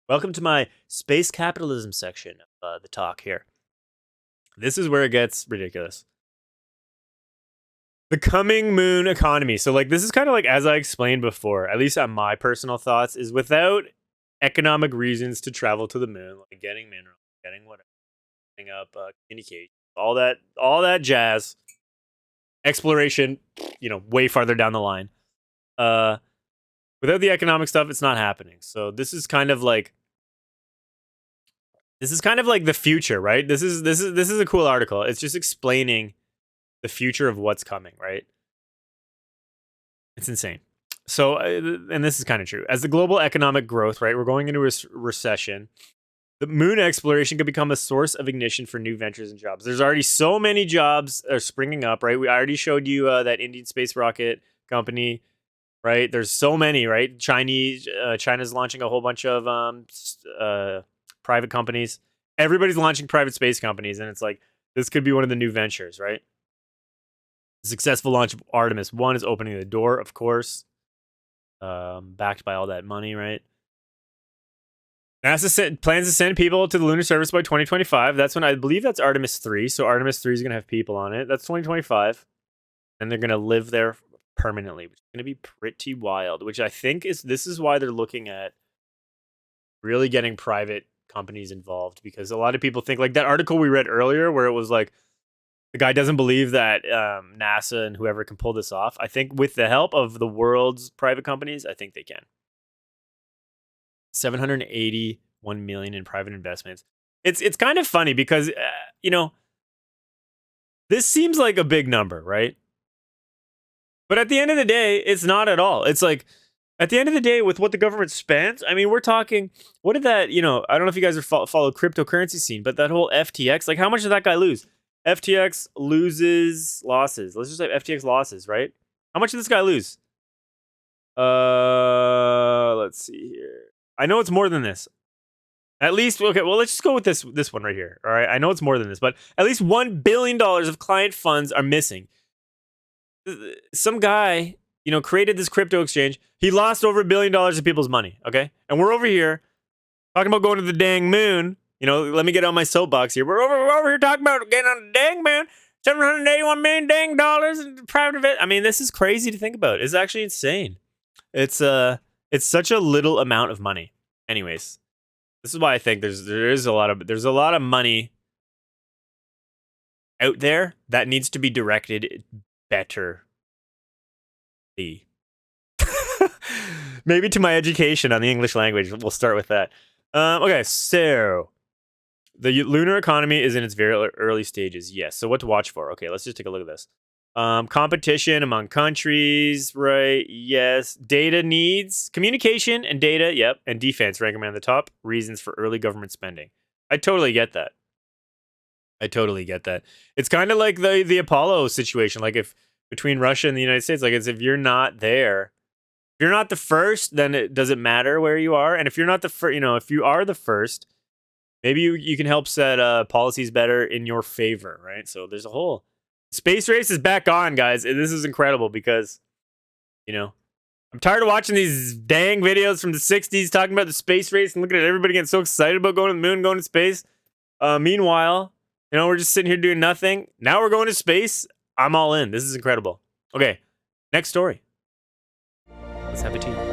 Welcome to my space capitalism section of the talk here. This is where it gets ridiculous. The coming moon economy. So, like, this is kind of like, as I explained before, at least on my personal thoughts, is without economic reasons to travel to the moon, like getting minerals, getting whatever, getting up communication, all that jazz, exploration, way farther down the line. Without the economic stuff, it's not happening. So this is kind of like the future, right? This is a cool article. It's just explaining the future of what's coming, right? It's insane. So, and this is kind of true. As the global economic growth, right, we're going into a recession. The moon exploration could become a source of ignition for new ventures and jobs. There's already so many jobs are springing up, right? I already showed you that Indian space rocket company, right? There's so many, right? China's launching a whole bunch of private companies. Everybody's launching private space companies, and it's like this could be one of the new ventures, right? The successful launch of Artemis 1 is opening the door, of course, backed by all that money, right? NASA plans to send people to the lunar surface by 2025. That's when I believe that's Artemis 3. So Artemis 3 is going to have people on it. That's 2025. And they're going to live there permanently, which is going to be pretty wild, which I think this is why they're looking at really getting private companies involved, because a lot of people think, like that article we read earlier where it was like the guy doesn't believe that NASA and whoever can pull this off. I think with the help of the world's private companies, I think they can. 781 million in private investments. It's kind of funny because this seems like a big number, right? But at the end of the day, it's not at all. It's like at the end of the day, with what the government spends, I mean, we're talking. What did that? I don't know if you guys follow cryptocurrency scene, but that whole FTX, like, how much did that guy lose? FTX losses. Let's just say FTX losses, right? How much did this guy lose? Let's see here. I know it's more than this. At least, okay, well, let's just go with this one right here. All right, I know it's more than this, but at least $1 billion of client funds are missing. Some guy, created this crypto exchange. He lost over $1 billion of people's money, okay? And we're over here talking about going to the dang moon. Let me get on my soapbox here. We're over here talking about getting on the dang moon. $781 million dang dollars in private event. I mean, this is crazy to think about. It's actually insane. It's such a little amount of money. Anyways, this is why I think there's a lot of money out there that needs to be directed better. Maybe to my education on the English language. We'll start with that. Okay, so the lunar economy is in its very early stages. Yes. So what to watch for? Okay, let's just take a look at this. Competition among countries, right? Yes. Data needs, communication and data, yep. And defense rank among the top reasons for early government spending. I totally get that. It's kind of like the Apollo situation. Like, if between Russia and the United States, like, it's if you're not there, if you're not the first, then it doesn't matter where you are. And if you're not the first, if you are the first, maybe you can help set policies better in your favor, right? So there's a whole space race is back on, guys. And this is incredible because, I'm tired of watching these dang videos from the 60s talking about the space race and looking at everybody getting so excited about going to the moon, going to space. Meanwhile, we're just sitting here doing nothing. Now we're going to space. I'm all in. This is incredible. Okay, next story. Let's have a tea.